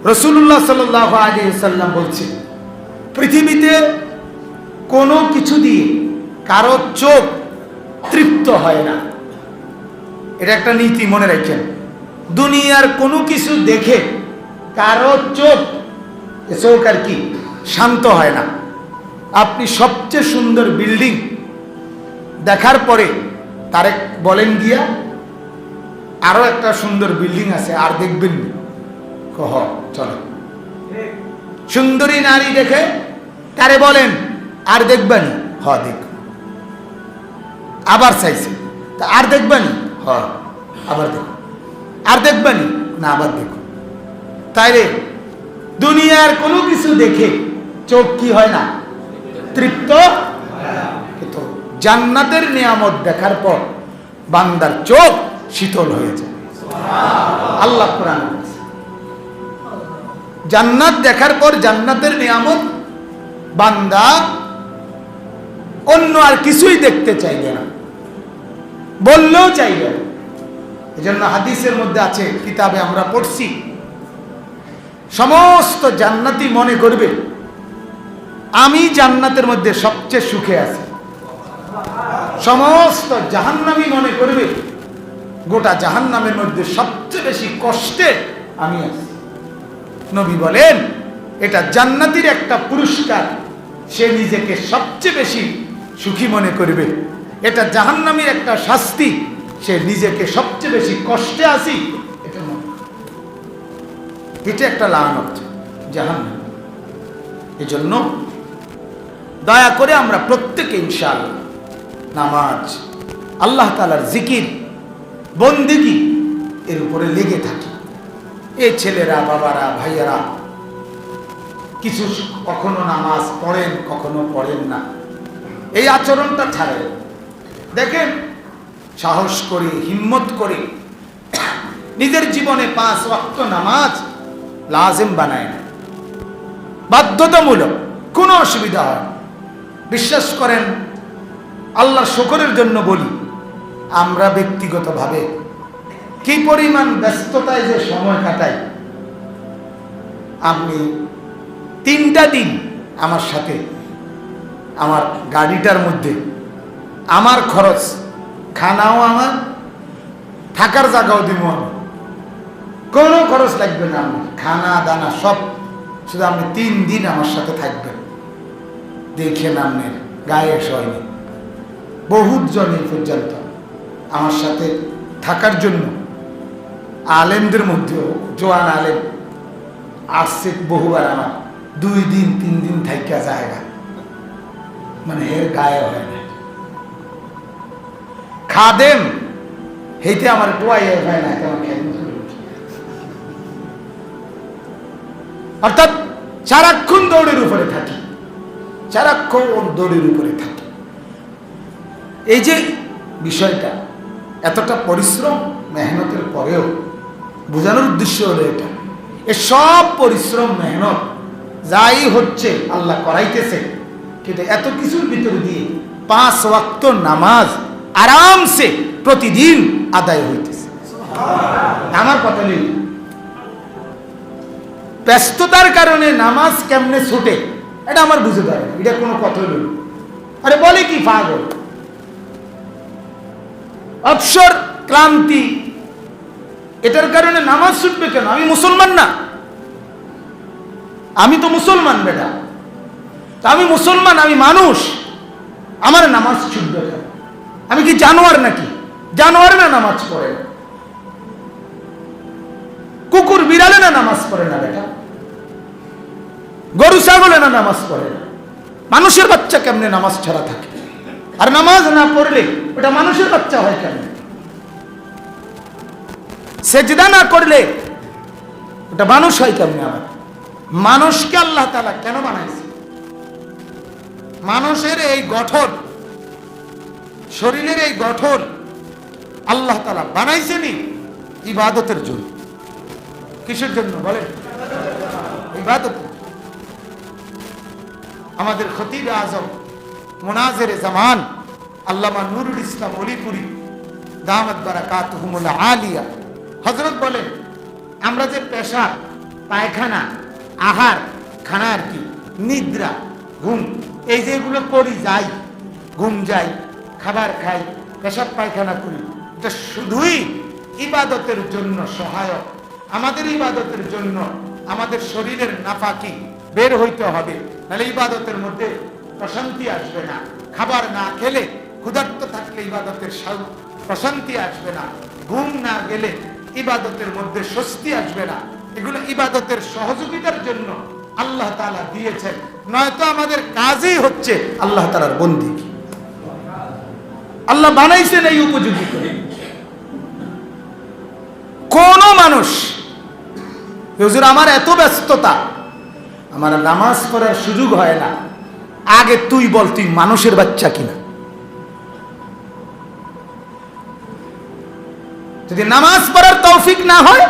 রাসূলুল্লাহ সাল্লাল্লাহু আলাইহি ওয়াসাল্লাম বলছেন, পৃথিবীতে কোনো কিছু দিয়ে কারো চোখ তৃপ্ত হয় না। এটা একটা নীতি, মনে রাখেন। দুনিয়ার কোনো কিছু দেখে কারো চোখ আর কি শান্ত হয় না। আপনি সবচেয়ে সুন্দর বিল্ডিং দেখার পরে তারে বলেন গিয়া আরো একটা সুন্দর বিল্ডিং আছে, আর দেখবেন কহ চলো। সুন্দরী নারী দেখে তারে বলেন আর দেখবেন, হ দেখ। আবার চাইছে, তা আর দেখবেন, হ আবার দেখো। আর দেখবেন না, আবার দেখো। তাইলে দুনিয়ার কোনো কিছু দেখে চোখ কি হয় না? তৃপ্ত। কিন্তু জান্নাতের নিয়ামত দেখার পর বান্দার চোখ শীতল হয়ে যায়। আল্লাহ কোরআন বলেছে, জান্নাত দেখার পর জান্নাতের নিয়ামত বান্দা অন্য আর কিছুই দেখতে চাইবে না, বললেও চাইবে না। এজন্য হাদিসের মধ্যে আছে, কিতাবে আমরা পড়ছি, সমস্ত জান্নাতি মনে করবে আমি জান্নাতের মধ্যে সবচেয়ে সুখে আছি। সমস্ত জাহান্নামী মনে করবে গোটা জাহান্নামের মধ্যে সবচেয়ে বেশি কষ্টে আমি আছি। নবী বলেন এটা জান্নাতীর একটা পুরস্কার, সে নিজেকে সবচেয়ে বেশি সুখী মনে করবে। এটা জাহান্নামীর একটা শাস্তি, সে নিজেকে সবচেয়ে বেশি কষ্টে আছি এটা মনে। এটা একটা লানত জাহান্নাম। এজন্য দয়া করে আমরা প্রত্যেকে ইনশাআল্লাহ নামাজ, আল্লাহ তাআলার জিকির, বন্দেগী এর উপরে লেগে থাকি। এই ছেলেরা, বাবারা, ভাইয়ারা কিছু কখনো নামাজ পড়েন, কখনো পড়েন না, এই আচরণটা ছাড়েন। দেখেন, সাহস করে, হিম্মত করে নিজের জীবনে 5 ওয়াক্ত নামাজ লাজিম বানায় না, বাধ্যতামূলক, কোনো অসুবিধা হয়। বিশ্বাস করেন, আল্লাহর শুকরের জন্য বলি, আমরা ব্যক্তিগতভাবে কি পরিমাণ ব্যস্ততায় যে সময় কাটাই। আপনি 3টা দিন আমার সাথে, আমার গাড়িটার মধ্যে আমার খরচ, খানাও আমার, থাকার জায়গাও দিব আমি, কোনো খরচ লাগবে না, আমার খানা দানা সব। শুধু আপনি 3 দিন আমার সাথে থাকবেন, দেখেন আপনার গায়ে সয়নি। বহুত জন এই পর্যন্ত আমার সাথে থাকার জন্য, আলেমদের মধ্যেও জোয়ান আলেম আসছে বহুবার, আমার 2 দিন 3 দিন থাকা জায়গা, মানে এর গায়ে হয় না। খাদেম হেইতে আমার টোয়াই হয় না, কেমন খেদমত করে। অর্থাৎ সারাক্ষণ দৌড়ের উপরে থাকি, সারাক্ষণ দৌড়ের উপরে থাকি। এই যে বিষয়টা, এতটা পরিশ্রম মেহনতের পরেও বোঝানোর উদ্দেশ্য হলো এটা, এ সব পরিশ্রম মেহনত যাই হচ্ছে আল্লাহ করাইতেছে, কিন্তু এত কিছুর ভিতরে দিয়ে 5 ওয়াক্ত নামাজ আরামসে প্রতিদিন আদায় হইতেছে। আমার কথা নেই, ব্যস্ততার কারণে নামাজ কেমনে ছুটে এটা আমার বুঝে পারে না, এটা কোনো কথা হইল। আরে বলে কি পাগল, অবসর, ক্লান্তি, এটার কারণে নামাজ ছুটবে কেন? আমি মুসলমান না? আমি তো মুসলমান বেটা, আমি মুসলমান, আমি মানুষ, আমার নামাজ ছুটবে কেন? আমি কি জানোয়ার নাকি? জানোয়ার না নামাজ পড়ে? কুকুর বিড়ালে না নামাজ পড়ে না বেটা? গরু ছাগলে না নামাজ পড়ে না? মানুষের বাচ্চা কেমনে নামাজ ছাড়া থাকে? আর নামাজ না পড়লে ওটা মানুষের বাচ্চা হয় কেন? সেজদা না করলে ওটা মানুষ হয় কেমনে? আবার মানুষকে আল্লাহ তাআলা কেন বানাইছে? মানুষের এই গঠন, শরীরের এই গঠন আল্লাহ তাআলা বানাইছেনই ইবাদতের জন্য। কিসের জন্য বলেন? ইবাদত। আমাদের খতিব আজম মুনাজির জামান আল্লামা নুরুল ইসলাম অলিপুরি দামাত বারাকাতুহুমুল আলিয়া হযরত বলেন, আমরা যে পেশা পায়খানা, আহার, খানা আর কি, নিদ্রা, ঘুম, এই যেগুলো করি, যাই, ঘুম যাই, খাবার খাই, পেশাব পায়খানা করি, এটা শুধুই ইবাদতের জন্য সহায়ক। আমাদের ইবাদতের জন্য আমাদের শরীরের নাফাকি বের হইতে হবে, নাহলে ইবাদতের মধ্যে প্রশান্তি আসবে না। খাবার না খেলে, ক্ষুধার্ত থাকলে ইবাদতের প্রশান্তি আসবে না। ঘুম না গেলে ইবাদতের মধ্যে স্বস্তি আসবে না। এগুলো ইবাদতের সহযোগিতার জন্য আল্লাহ তাআলা দিয়েছেন, নয়তো আমাদের কাজই হচ্ছে আল্লাহ তাআলার বন্দেগী। আল্লাহ বানাইছেন এই উপযোগী করে। কোন মানুষ হুজুর আমার এত ব্যস্ততা, আমার নামাজ পড়ার সুযোগ হয় না, আগে তুই বল তুই মানুষের বাচ্চা কিনা? যদি নামাজ পড়ার তৌফিক না হয়,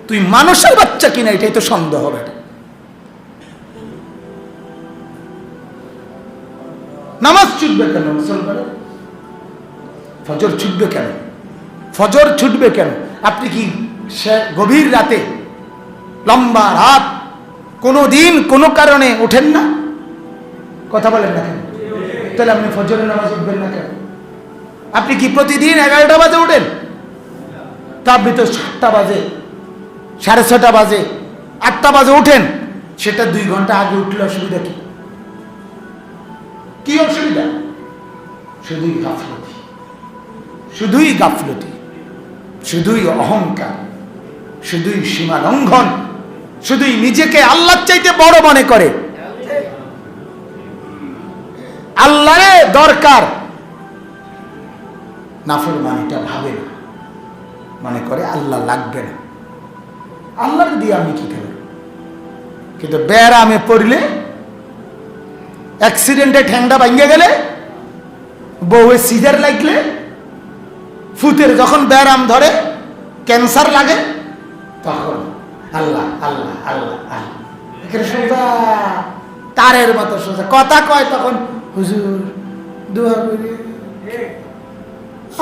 তুই মানুষের বাচ্চা কিনা এটাই তো সন্দেহ হবে। নামাজ ছুটবে কেন মুসলমানের? ফজর ছুটবে কেন? ফজর ছুটবে কেন? আপনি কি গভীর রাতে, লম্বা রাত, কোনো দিন কোনো কারণে ওঠেন না? কথা বলেন না কেন? তাহলে আপনি ফজরের নামাজ উঠবেন না কেন? আপনি কি প্রতিদিন 11টা বাজে ওঠেন? তা আপনি তো 7টা বাজে, 6:30 বাজে, 8টা বাজে ওঠেন, সেটা 2 ঘন্টা আগে উঠলে অসুবিধা কি? কি অসুবিধা? শুধুই গাফলতি, শুধুই গাফলতি, শুধুই অহংকার, শুধুই সীমা লঙ্ঘন, শুধুই নিজেকে আল্লাহর চাইতে বড় মনে করে। আল্লাহরে দরকার, নাফরমানিটা ভাবে না, মনে করে আল্লাহ লাগবে না, আল্লাহ দিয়ে আমি কি করব। কিন্তু ব্যারামে পড়লে, অ্যাক্সিডেন্টে ঠ্যাংটা ভাঙে গেলে, বউয়ে সিজার লাগলে, ফুতের যখন ব্যারাম ধরে, ক্যান্সার লাগে, তখন আল্লাহ আল্লাহ আল্লাহ আল্লাহ, এখানে সোজা তারের মতো সোজা কথা কয়, তখন হুজুর দোয়া করি,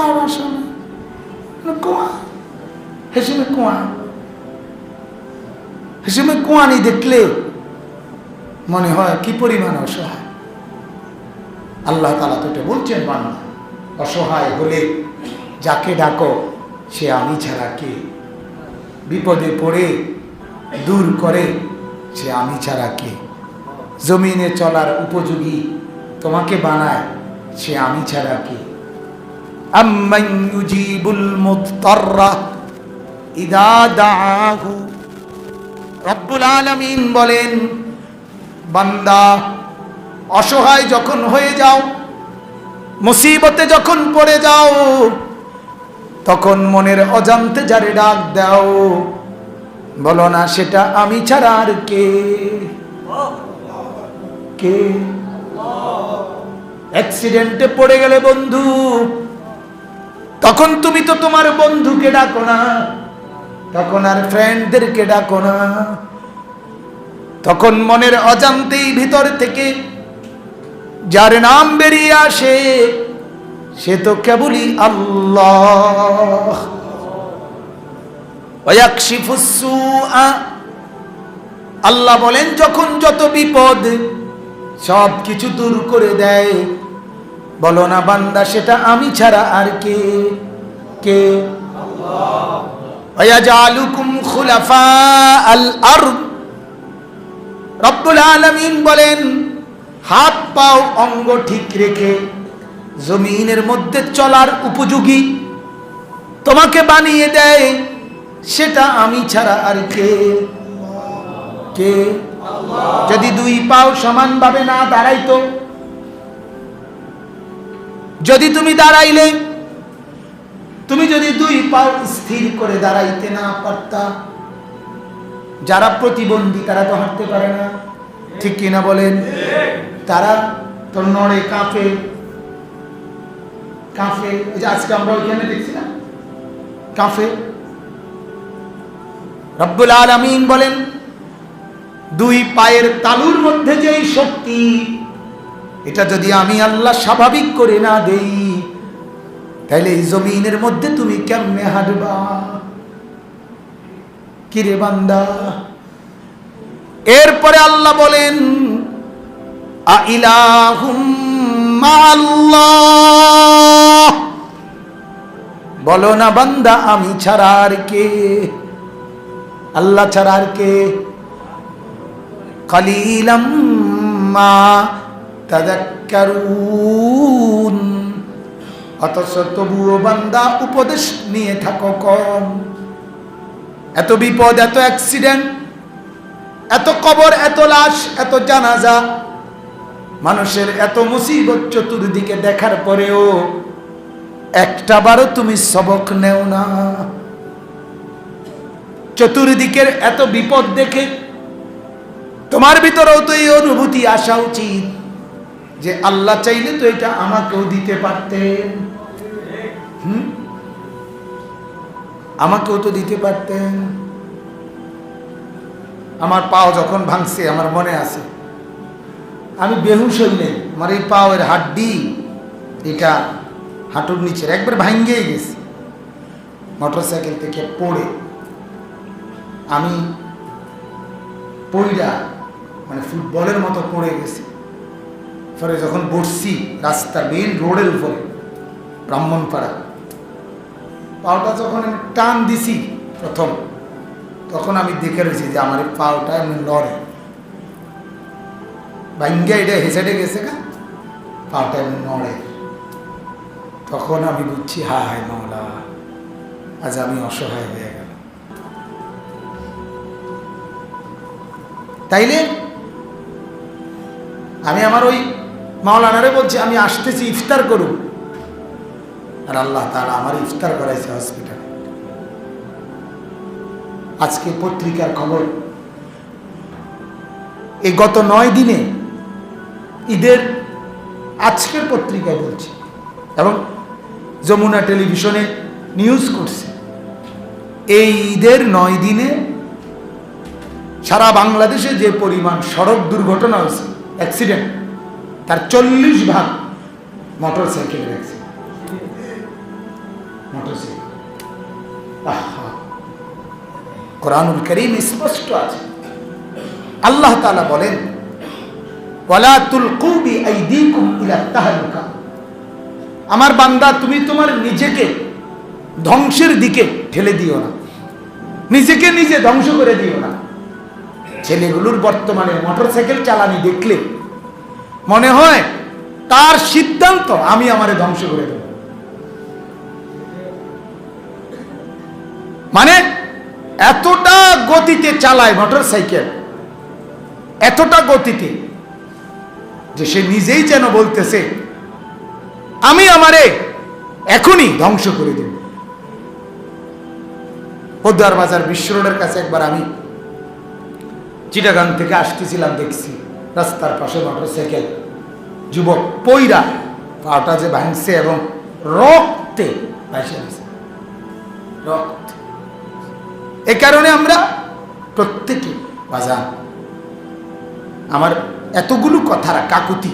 আর আসলে কুয়া হেসিমে কুয়া, হেসিমে কুয়ানি দেখলে মনে হয় কি পরিমাণ অসহায়। আল্লাহ তাআলা তো এটা বলছেন, বান্দা অসহায় হলে যাকে ডাকো সে আমি ছাড়া কে? বিপদে পড়ে দূর করে সে আমি ছাড়া কে? জমিনে চলার উপযোগী তোমাকে বানায় সে আমি ছাড়া কে? আম্মান ইউজিবুল মুদতাররা ইযা দাআহু, রব্বুল আলামিন বলেন, বান্দা অসহায় যখন হয়ে যাও, মুসিবতে যখন পড়ে যাও, তখন মনের অজান্তে যারে ডাক দাও, বলো না সেটা আমি ছাড়া আর কে? কে? অ্যাক্সিডেন্টে পড়ে গেলে বন্ধু, তখন তুমি তো তোমার বন্ধুকে ডাকো না, তখন আর ফ্রেন্ডদেরকে ডাকো না, তখন মনের অজান্তেই ভিতর থেকে যার নাম বেরিয়ে আসে সে তো কেবলই আল্লাহ। ওয়ায়াকশিফুস সুআ, আল্লাহ বলেন যখন যত বিপদ সব কিছু দূর করে দেয়, বলো না বান্দা সেটা আমি ছাড়া আর কে? কে? আল্লাহ। ওয়ায়াজআলুকুম খুলাফাআল আরদ, রব্বুল আলামিন বলেন হাত পাও অঙ্গ ঠিক রেখে জমিনের মধ্যে চলার উপযোগী তোমাকে বানিয়ে দেয়, সেটা আমি ছাড়া আর কে? কে? যদি 2 পাও সমানভাবে না দাঁড়াইতো, যদি তুমি দাঁড়াইলে, তুমি যদি 2 পাও স্থির করে দাঁড়াইতে না পারতা, যারা প্রতিবন্ধী তারা তো হাঁটতে পারে না, ঠিক কিনা বলেন? তারা তো নড়ে, কাঁপে কাঁপে। আজকে আমরা ওইখানে দেখছি না, কাঁপে। রব্বুল আলামিন বলেন 2 পায়ের তালুর মধ্যে যেই শক্তি, এটা যদি আমি আল্লাহ স্বাভাবিক করে না দেই, তাহলে এই জমিনের মধ্যে তুমি কেমনে হাঁটবা? কিরে বান্দা, এরপরে আল্লাহ বলেন আইলাহুম মাআল্লাহ, বলো না বান্দা আমি ছাড়া আর কে, আল্লাহ ছাড়া আর কে? কালিলাম মা তাযাক্কারুন, অথচ তবুও বান্দা উপদেশ নিয়ে থাকো কম। এত বিপদ, এত অ্যাক্সিডেন্ট, এত কবর, এত লাশ, এত জানাজা, মানুষের এত মুসিবত চতুর্দিকে দেখার পরেও একটা বারও তুমি সবক নেও না। চতুর্দিকের এত বিপদ দেখে তোমার ভিতরেও তো এই অনুভূতি আসা উচিত যে আল্লাহ চাইলে তো এটা আমাকেও দিতে পারতেন, আমাকেও তো দিতে পারতেন। আমার পাও যখন ভাঙছে আমার মনে আছে, আমি বেহুশ হইলে আমার এই পাওয়ের হাড্ডি এটা হাঁটুর নিচের একবার ভাঙ্গেই গেছে মোটরসাইকেল থেকে পড়ে। আমি পইরা মানে ফুটবলের মতো পড়ে গেছি। পরে যখন বসছি রাস্তা মেইন রোডের উপরে ব্রাহ্মণপাড়া, পাওটা যখন আমি টান দিছি প্রথম, তখন আমি দেখে রয়েছি যে আমার এই পাওটা এমনি লড়ে, ভাঙ্গা এটা হেসেটে গেছে গা, পাওটা এমনি নড়ে। তখন আমি বুঝছি হায় মাওলা, আজ আমি অসহায় হয়ে গেল। তাইলে আমি আমার ওই মাওলানারে বলছি আমি আসতেছি ইফতার করুন, আর আল্লাহ তাআলা আমার ইফতার করাইছে হসপিটালে। আজকে পত্রিকার খবর, এই গত 9 দিনে ঈদের, আজকের পত্রিকায় বলছি এবং যমুনা টেলিভিশনে নিউজ করছে, এই ঈদের 9 দিনে সারা বাংলাদেশে যে পরিমাণ সড়ক দুর্ঘটনা হয়েছে, অ্যাক্সিডেন্ট, তার 40% মোটরসাইকেলের অ্যাক্সিডেন্ট। মোটরসাইকেল, কোরআনুল কারীম স্পষ্ট আছে, আল্লাহ তাআলা বলেন ওয়ালা তুলকু বিআইদিকুম ইলা তাহলুকা, আমার বান্দা তুমি তোমার নিজেকে ধ্বংসের দিকে ঠেলে দিও না, নিজেকে নিজে ধ্বংস করে দিও না। ছেলেগুলোর বর্তমানে মোটরসাইকেল চালানি দেখলে মনে হয় তার সিদ্ধান্ত আমি আমারে ধ্বংস করে দেব। মানে এতটা গতিতে চালায় মোটরসাইকেল, এতটা গতিতে যে সে নিজেই যেন বলতেছে আমি আমারে এখনই ধ্বংস করে দেব। পদ্মার বাজার বিশ্ব রোডের কাছে একবার আমি চিটাগাং থেকে আসতেছিলাম, দেখছি রাস্তার পাশে মোটরসাইকেল, যুবক পইরা পাটা যে ভাঙছে এবং রক্তে ভাসে গেছে, রক্ত। এ কারণে আমরা প্রত্যেকে বাজান, আমার এতগুলো কথার কাকুতি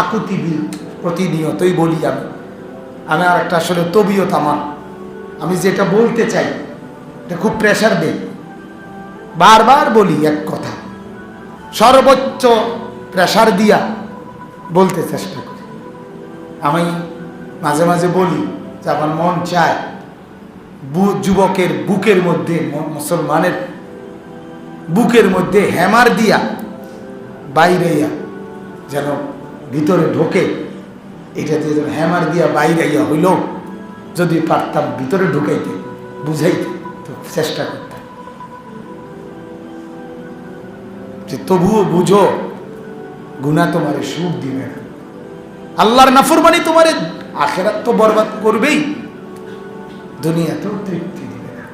আকুতি প্রতিনিয়তই বলি আমি আর একটা আসলে তবিয়ত আমার, আমি যেটা বলতে চাই এটা খুব প্রেশার দেই, বারবার বলি এক কথা, সর্বোচ্চ প্রেশার দিয়া বলতে চেষ্টা করি। আমি মাঝে মাঝে বলি যে আমার মন চায় যুবকের বুকের মধ্যে, মুসলমানের বুকের মধ্যে হ্যামার দিয়া বাইরাইয়া যেন ভিতরে ঢোকে, এটা দিয়ে যেন হ্যামার দিয়া বাইরাইয়া হইল, যদি পারতাম ভিতরে ঢুকাইতে বুঝাইতে তো চেষ্টা করতাম যে তবুও বুঝো গুনাহ তোমারে সুখ দিবে না, আল্লাহর নাফরমানি তোমারে আখিরাত তো বরবাদ করবেই, দুনিয়াতেও তৃপ্তি দিবে না।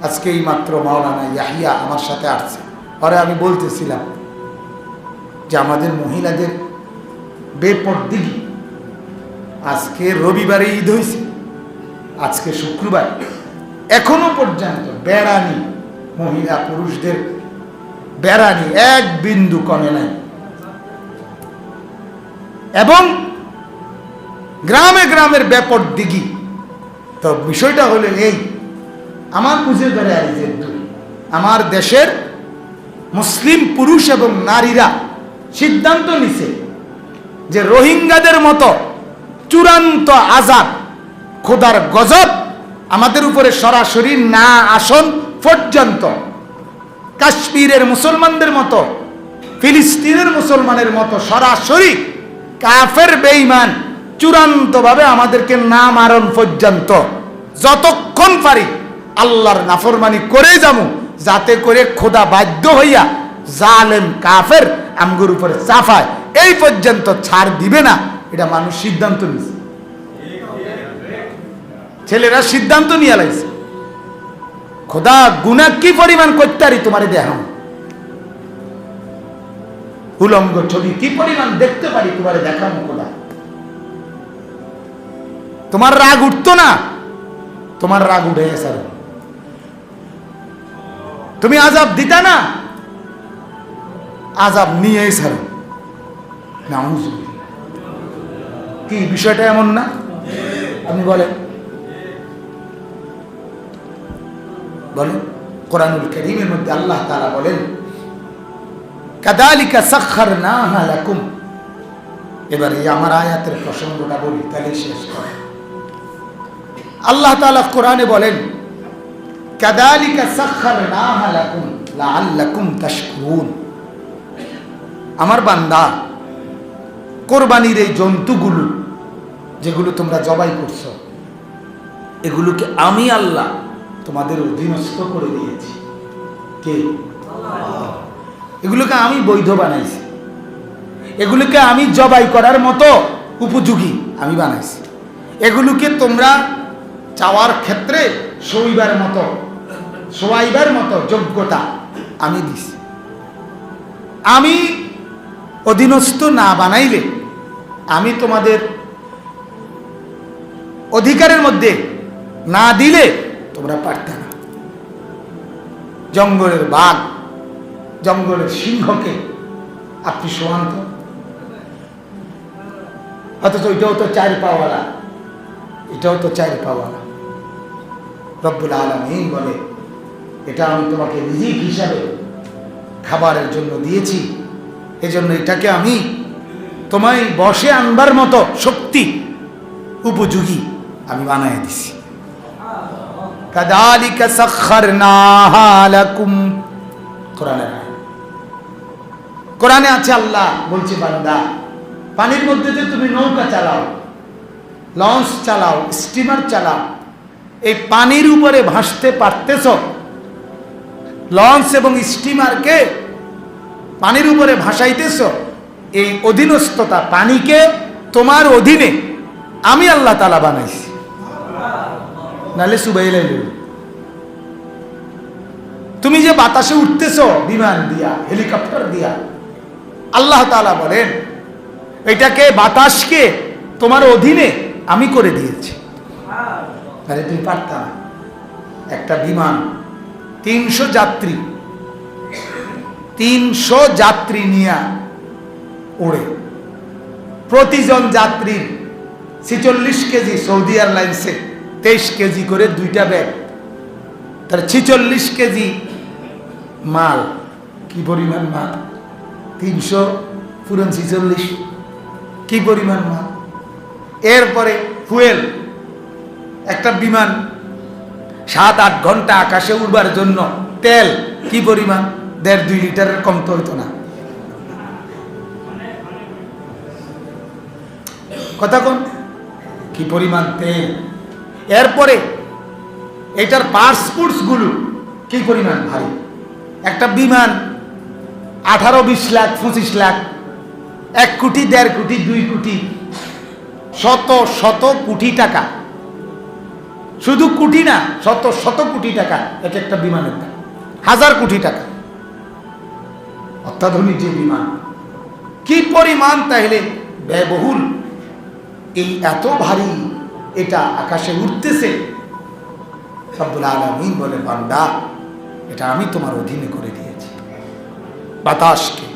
আজকে এই মাত্র মাওলানা ইয়াহিয়া আমার সাথে আসছে, পরে আমি বলতেছিলাম যে আমাদের মহিলাদের বেপরদিগি, আজকে রবিবারে ঈদ হয়েছে, আজকে শুক্রবার, এখনো পর্যন্ত বেড়ানি মহিলা পুরুষদের বেড়ানি এক বিন্দু কমে নাই। এবং গ্রামে গ্রামের বেপরদিগি। তো বিষয়টা হলো এই, আমার বুঝে ধরে আর যে আমার দেশের মুসলিম পুরুষ এবং নারীরা সিদ্ধান্ত নিছে যে রোহিঙ্গাদের মতো চূড়ান্ত আযাব, খোদার গজব আমাদের উপরে সরাসরি না আসন পর্যন্ত কাশ্মীরের মুসলমানদের মতো, ফিলিস্তিনের মুসলমানের মতো সরাসরি কাফের বেঈমান চূড়ান্তভাবে আমাদেরকে না মারণ পর্যন্ত যতক্ষণ পারি আল্লাহর নাফরমানি করে যাবো, যাতে করে খোদা বাধ্য হইয়া জালেম কাফের আমগুর উপরে চাপায়, এই পর্যন্ত ছাড় দিবে না। এটা মানুষ সিদ্ধান্ত নিয়েছে, ছেলেরা সিদ্ধান্ত নিয়ে লাইছে। খোদা গুনাহ কি পরিমাণ করতে পারি তোমারে দেখাম, উলঙ্গ ছবি কি পরিমাণ দেখতে পারি তোমারে দেখাম। খোদা তোমার রাগ উঠতো না, তোমার রাগ উঠে গেছে। তুমি আযাব দিতা না, আযাব নিয়ে ছাড়ো। কি বিষয়টা এমন না? আপনি বলেন বলেন। কোরআনুল কারীমের মধ্যে আল্লাহ তাআলা বলেন কাযালিকা সাখখারনাহা লাকুম। এবারে আমার আয়াতের প্রসঙ্গটা বলি, তাহলে শেষ করে। আল্লাহ তাআলা কোরআনে বলেন কাযালিকা সাখখারনাহা লাকুম লাআল্লাকুম তাশকুরুন। আমার বান্দা, কোরবানির এই জন্তুগুলো যেগুলো তোমরা জবাই করছো, এগুলোকে আমি আল্লাহ তোমাদের অধীনস্থ করে দিয়েছি। কে? আল্লাহ। এগুলোকে আমি বৈধ বানাইছি, এগুলোকে আমি জবাই করার মতো উপযোগী আমি বানাইছি। এগুলোকে তোমরা চাওয়ার ক্ষেত্রে সোয়াইবার মতো যোগ্যতা আমি দিছি। আমি অধীনস্থ না বানাইলে, আমি তোমাদের অধিকারের মধ্যে না দিলে তোমরা পারতে না। জঙ্গলের বাঘ, জঙ্গলের সিংহকে আপনি শোয়ান্ত, অথচ এটাও তো 4 পাওয়ালা, এটাও তো 4 পাওয়ালা। রব্বুল আলামিন বলে এটা আমি তোমাকে রিজিক হিসাবে খাবারের জন্য দিয়েছি, এজন্য এটাকে আমি তোমায় বশে আনবার মতো শক্তি উপযোগী আমি বানায় দিছি। কাযালিকা সাখখারনাহা লাকুম। কোরআনে আছে, আল্লাহ বলছে বান্দা, পানির মধ্যে যে তুমি নৌকা চালাও, লঞ্চ চালাও, স্টিমার চালাও, এই পানির উপরে ভাসতে পারতেছ। লঞ্চ এবং স্টিমারকে পানির উপরে ভাসাইতেছ, এই অধীনস্থতা, পানিকে তোমার অধীনে আমি আল্লাহ তাআলা বানাইছি। নালে সুবাইলাই তুমি যে বাতাসে উঠতেছ বিমান দিয়া, হেলিকপ্টার দিয়া, আল্লাহ তাআলা বলেন এটাকে, বাতাসকে তোমার অধীনে আমি করে দিয়েছি। তাহলে তুমি পারতা না। একটা বিমান 300 যাত্রী নিয়ে ওড়ে, প্রতিজন যাত্রীর 46 কেজি, সৌদি এয়ারলাইন্সে 23 কেজি করে 2টা ব্যাগ, তার 46 কেজি মাল। কি পরিমাণ মাল? 300 পুরন 46, কি পরিমাণ মাল। এরপরে ফুয়েল, একটা বিমান 7-8 ঘন্টা আকাশে উড়বার জন্য তেল কি পরিমাণ? 1.5-2 লিটারের কম তো হইতো না। কথা কোন? কি পরিমাণ তেল। এরপরে এটার পার্টস গুলো কি পরিমাণ ভারী। একটা বিমান 18-20 লাখ, 25 লাখ, 1 কোটি, 1.5 কোটি, 2 কোটি, শত কোটি টাকা। শুধু কোটি না, শত কোটি টাকা এক একটা বিমানের দাম, 1000 কোটি টাকা। অত্যাধুনিক যে বিমান, কি পরিমাণ তাহলে ব্যয়বহুল। এই এত ভারী, এটা আকাশে উঠতেছে। রব্বুল আলামিন বলে বান্দা, এটা আমি তোমার অধীনে করে দিয়েছি, বাতাসকে।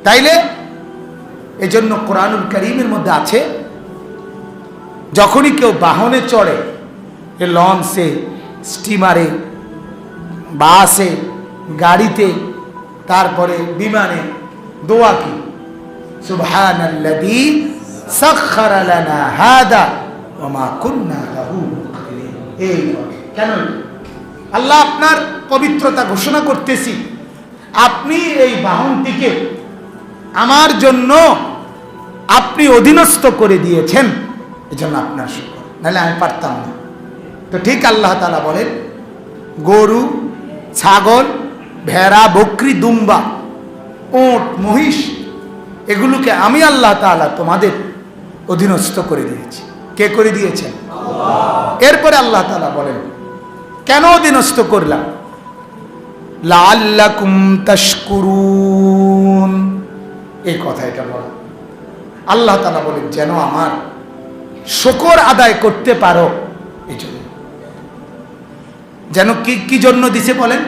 তাইলে এজন্য কোরআনুল কারীমের মধ্যে আছে, যখনই কেউ বাহনে চড়ে, লঞ্চে, স্টিমারে, বাসে, গাড়িতে, তারপরে বিমানে দোয়া কি? সুবহানাল্লাযী সাখখারা লানা হাদা ওয়া মা কুন্না লাহু মুকরিনিন। এই কেন? আল্লাহ আপনার পবিত্রতা ঘোষণা করতেছি, আপনি এই বাহনটিকে আমার জন্য আপনি অধীনস্থ করে দিয়েছেন, এজন্য আপনার শুকর, নাহলে আমি পারতাম না। তো ঠিক আল্লাহ তাআলা বলেন, গরু, ছাগল, ভেড়া, বকরি, দুম্বা, ওট, মহিষ, এগুলোকে আমি আল্লাহ তাআলা তোমাদের অধীনস্থ করে দিয়েছি। কে করে দিয়েছেন? এরপরে আল্লাহ তাআলা বলেন, কেন অধীনস্থ করলাম? লাআল্লাকুম তাশকুরুন। এই কথা এটা বলা, আল্লাহ তাআলা বলেন যেন আমার শুকর আদায় করতে পারো, এই জন্য। যেন কি জন্য দিছে বলেন?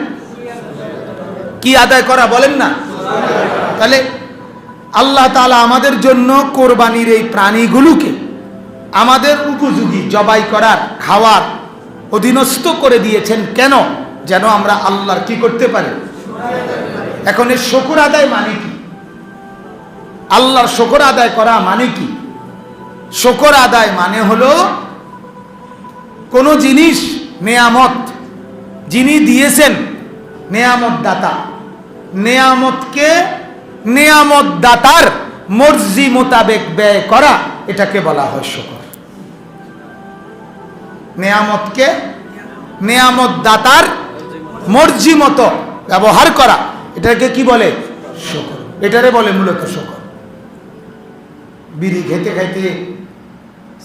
কি আদায় করা বলেন না? তাহলে আল্লাহ তাআলা আমাদের জন্য কোরবানির এই প্রাণীগুলোকে আমাদের উপযোগী জবাই করার, খাওয়ার অধীনস্থ করে দিয়েছেন। কেন? যেন আমরা আল্লাহর কি করতে পারি। এখন এই শুকর আদায় মানে কি? আল্লাহর শুকর আদায় করা মানে কি? শুকর আদায় মানে হলো কোন জিনিস, নেয়ামত যিনি দিয়েছেন, নেয়ামত দাতা, নেয়ামতকে নেয়ামত দাতার মর্জি মোতাবেক ব্যয় করা, এটাকে বলা হয় শুকর। নেয়ামতকে নেয়ামত দাতার মর্জি মতো ব্যবহার করা, এটাকে কি বলে? শুকর। এটারে বলে মূলত শুকর। বিড়ি খেতে খাইতে,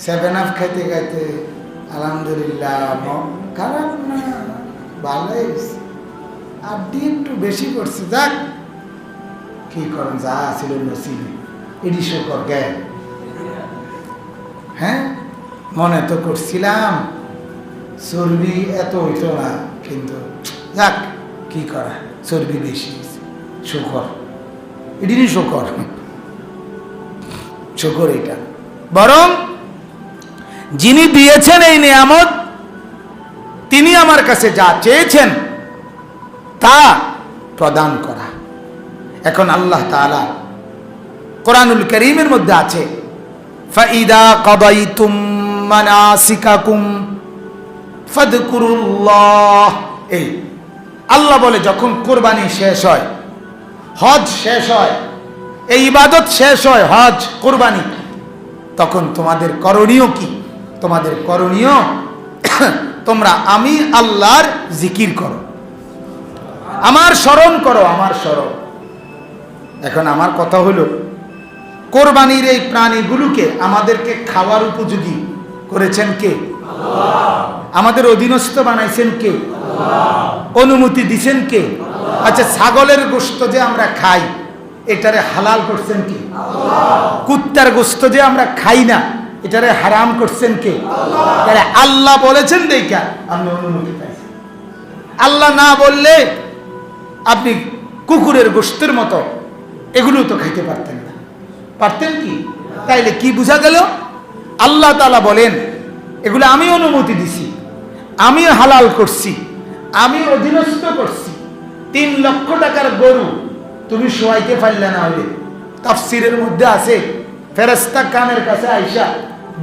7 আপ খাইতে খাইতে আলহামদুলিল্লাহ, খারাপ না, ভালোই, আর দিয়ে একটু বেশি করছে, যাক কি করেন, যা ছিল নসিবে, এটি শুকর জ্ঞান। হ্যাঁ, মনে তো করছিলাম চর্বি এত হইতো না, কিন্তু যাক কি করা, চর্বি বেশি, শুকর, এটি শুকর। শুকর এটা। বরং যিনি দিয়েছেন এই নিয়ামত, তিনি আমার কাছে যা চেয়েছেন তা প্রদান করা। এখন আল্লাহ তাআলা কোরআনুল কারীমের মধ্যে আছে, ফাইদা কাদাইতুম মানাসিকাকুম ফাযকুরুল্লাহ। এই আল্লাহ বলে, যখন কুরবানি শেষ হয়, হজ শেষ হয়, এই ইবাদত শেষ হয়, হজ, কুরবানি, তখন তোমাদের করণীয় কি? তোমাদের করণীয়, তোমরা আমি আল্লাহর জিকির করো, আমার স্মরণ করো, আমার স্মরণ। এখন আমার কথা হলো, কোরবানির এই প্রাণীগুলোকে আমাদেরকে খাওয়ার উপযোগী করেছেন কে? আমাদের অধীনস্থ বানাইছেন কে? অনুমতি দিছেন কে? আচ্ছা, ছাগলের গোশত যে আমরা খাই, এটারে হালাল করছেন কে? কুত্তার গোশত যে আমরা খাই না, এটারে হারাম করছেন কে? তাহলে আল্লাহ বলেছেন দেখা আপনি অনুমতি পাইছেন। আল্লাহ না বললে আপনি কুকুরের গোশতের মতো এগুলো তো খাইতে পারতেন না, পারতেন কি? তাইলে কি বোঝা গেল? আল্লাহ তাআলা বলেন, এগুলো আমি অনুমতি দিছি, আমি হালাল করছি, আমি অধীনস্থ করছি। 3 লক্ষ টাকার গরু তুমি শোয়াইতে পারলে না হলে, তাফসীরের মধ্যে আছে, ফেরেশতা কানের কাছে আইসা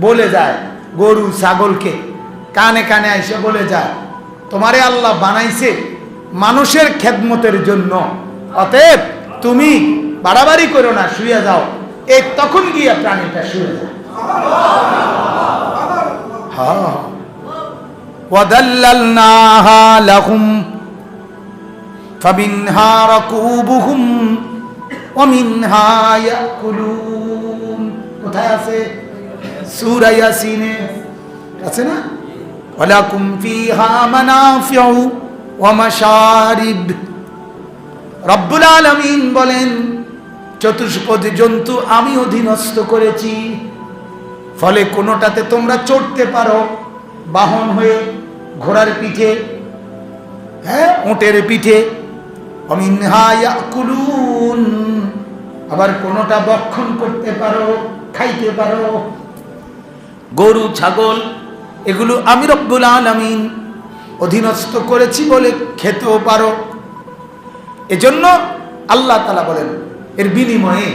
বলে যায়, গরু ছাগলকে কানে কানে আইসা বলে যায়, তোমারে আল্লাহ বানাইছে মানুষের খেদমতের জন্য, অতএব তুমি বাড়াবাড়ি করো না, শুয়ে যাও। এই তখন গিয়ে প্রাণীটা শুয়ে যায়। হ্যাঁ, ওয়াদাল্লালনাহা লাহুম ফামিনহা রাকুবুহুম ওয়া মিনহা ইয়াকুলুন। কোথায় আছে? সূরা ইয়াসিনে আছে না? ওয়ালাকুম ফিহা মানাফিউ ওয়া মাশারিব। রব্বুল আলামিন বলেন, চতুষ্পদী জন্তু আমি অধীনস্থ করেছি, ফলে কোনোটাতে তোমরা চড়তে পারো বাহন হয়ে, ঘোড়ার পিঠে, হ্যাঁ, উটের পিঠে। অমিনহা ইয়াকুলুন, আবার কোনোটা ভক্ষণ করতে পারো, খাইতে পারো। গরু ছাগল এগুলো আমি রব্বুল আলামিন অধীনস্থ করেছি বলে খেতেও পারো। এজন্য আল্লাহ তাআলা বলেন এর বিনিময়ে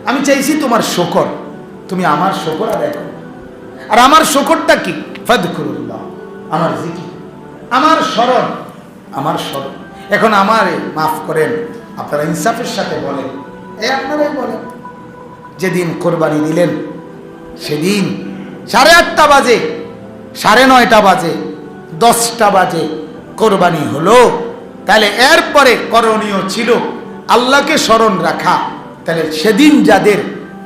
আমি চাইছি তোমার শুকর, তুমি আমার শুকর আদায় করো। আর আমার শুকরটা কি? ফাযকুরুল্লাহ, আমার জিকির, আমার স্মরণ, আমার স্মরণ। এখন আমারে মাফ করেন, আপনারা ইনসাফের সাথে বলেন, আপনারাই বলেন, যেদিন কোরবানি দিলেন সেদিন 8:30 বাজে, 9:30 বাজে, 10টা বাজে কোরবানি হলো, তাহলে এরপরে করণীয় ছিল আল্লাহকে স্মরণ রাখা। তাহলে সেদিন যাদের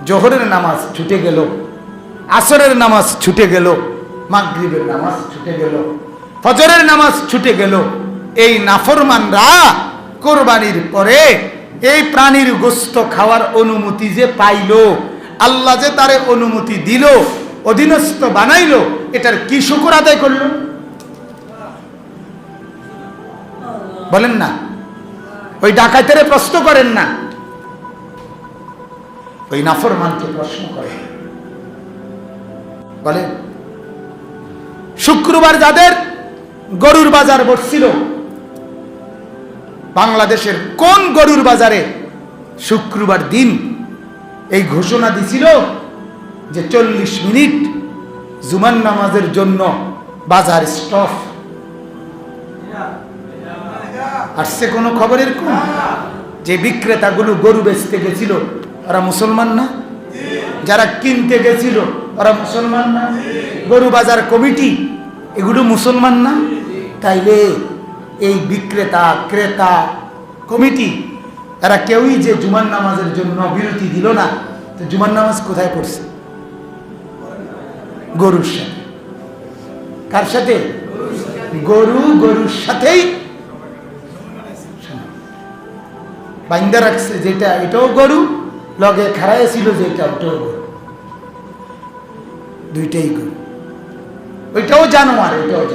জোহরের নামাজ ছুটে গেল, আসরের নামাজ ছুটে গেল, মাগরিবের নামাজ ছুটে গেল, ফজরের নামাজ ছুটে গেল, এই নাফরমানরা কোরবানির পরে এই প্রাণীর গোশত খাওয়ার অনুমতি যে পাইল, আল্লাহ যে তারে অনুমতি দিল, অধীনস্থ বানাইল, এটার কি শুকর আদায় করল? বলেন না। ওই ডাকাতের প্রশ্ন করেন না, ওই নাফরমানকে প্রশ্ন করেন। বলে শুক্রবার যাদের গরুর বাজার বসছিল, বাংলাদেশের কোন গরুর বাজারে শুক্রবার দিন এই ঘোষণা দিছিল যে 40 মিনিট জুমার নামাজের জন্য বাজার স্টপ? আসছে কোনো খবরের কোন? যে বিক্রেতাগুলো গরু বেচতে গেছিল ওরা মুসলমান না? যারা কিনতে গেছিল ওরা মুসলমান না? গরু বাজার কমিটি এগুলো মুসলমান না? তাইলে এই বিক্রেতা ক্রেতা কমিটি এরা কেউই যে জুমার নামাজের জন্য বিরতি দিল না, তো জুমার নামাজ কোথায় পড়ছে? গরুর সাথে। কার সাথে? গরুর সাথেই বাইন্দা রাখছে, যেটা এটাও গরু, লগে খাড়ায় ছিল যেটা ওটাও গরু, দুইটাই গরু। ওইটাও জানোয়ার, এটাও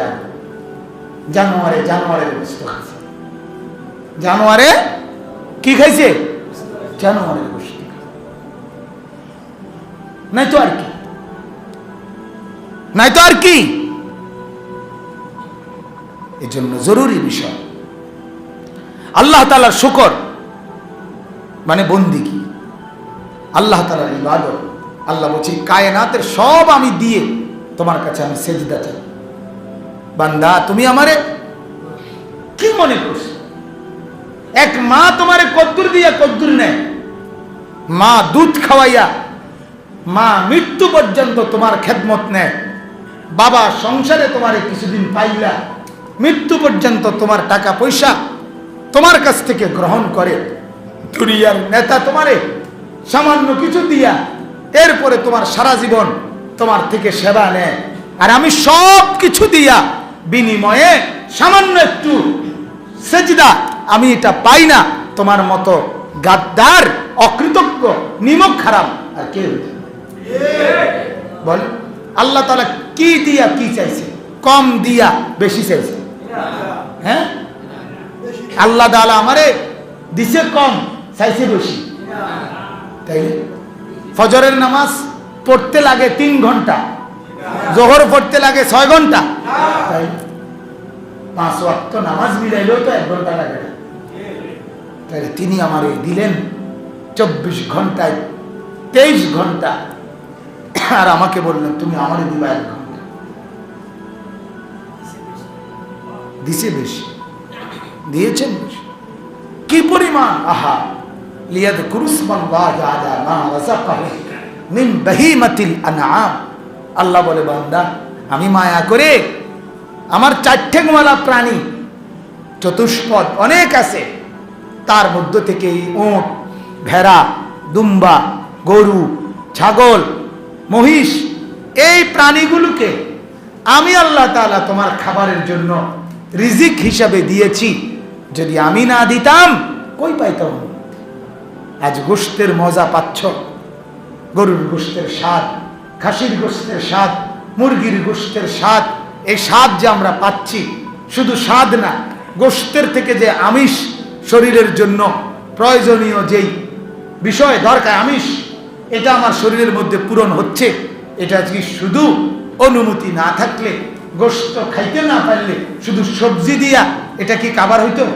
জানোয়ারের গোশত খাইছে। জানোয়ারে কি খাইছে? জানোয়ারের গোশত। নাই তো আর কি। এই জন্য জরুরি বিষয় আল্লাহ তাআলার শুকর মানে বন্দিগি, আল্লাহ তাআলার ইবাদত। আল্লাহ বলছে কায়নাতের সব আমি দিয়ে তোমার কাছে আমি সেজদা চাই। বান্দা তুমি আমারে কি মনে করছো? এক মা তোমারে কদ্দুর দিয়া কদ্দুর নেয়, মা দুধ খাওয়াইয়া, মা মৃত্যু পর্যন্ত তোমার খেদমত নেয়, বাবা সংসারে তোমারে কিছুদিন পাইলা, মৃত্যু পর্যন্ত তোমার টাকা পয়সা তোমার কাছ থেকে গ্রহণ করে, দুনিয়ার নেতা তোমারে সামান্য কিছু দিয়া এরপরে তোমার সারা জীবন তোমার থেকে সেবা নেয়, আর আমি সব কিছু দিয়া বিনিময়ে সামান্য একটু সেজদা আমি এটা পাই না। তোমার মতো গাদ্দার, অকৃতজ্ঞ, নিমক খারাপ আর কে হইতে? বল আল্লাহ তাআলা কি দিয়া কি চাইছে? কম দিয়া বেশি চাইছে? হ্যাঁ, আল্লাহ তাআলা আমারে দিছে কম, চাইছে বেশি। তাই ফজরের নামাজ পড়তে লাগে 3 ঘন্টা, জোহর পড়তে লাগে 6 ঘন্টা, তাই 5 ওয়াক্ত নামাজ মিলাইলেও তো 1 ঘন্টা লাগে না। তাই তিনি আমারে দিলেন 24 ঘন্টায় 23 ঘন্টা, আর আমাকে বললেন তুমি আমারে দিবা 1 ঘন্টা। দিছে বেশি, দিয়েছেন বেশি। কি পরিমাণ! আহা লিয়াযকুরুসমাল্লাহি আলা মা রাযাকাহু মিন বাহিমাতিল আনআম। আল্লাহ বলে বান্দা আমি মায়া করে আমার 4 ঠ্যাংওয়ালা প্রাণী চতুষ্পদ অনেক আছে, তার মধ্য থেকে উট, ভেড়া, দুম্বা, গরু, ছাগল, মহিষ, এই প্রাণীগুলোকে আমি আল্লাহ তাআলা তোমার খাবারের জন্য রিজিক হিসাবে দিয়েছি। যদি আমি না দিতাম কই পাইতাম? আজ গোশতের মজা পাচ্ছ, গরুর গোশতের স্বাদ, খাসির গোশতের স্বাদ, মুরগির গোশতের স্বাদ, এই স্বাদ যে আমরা পাচ্ছি, শুধু স্বাদ না, গোশতের থেকে যে আমিষ শরীরের জন্য প্রয়োজনীয় যেই বিষয় দরকার, আমিষ, এটা আমার শরীরের মধ্যে পূরণ হচ্ছে। এটা কি শুধু অনুমতি না থাকলে, গোশত খাইতে না পারলে, শুধু সবজি দিয়া এটা কি খাবার হইতো?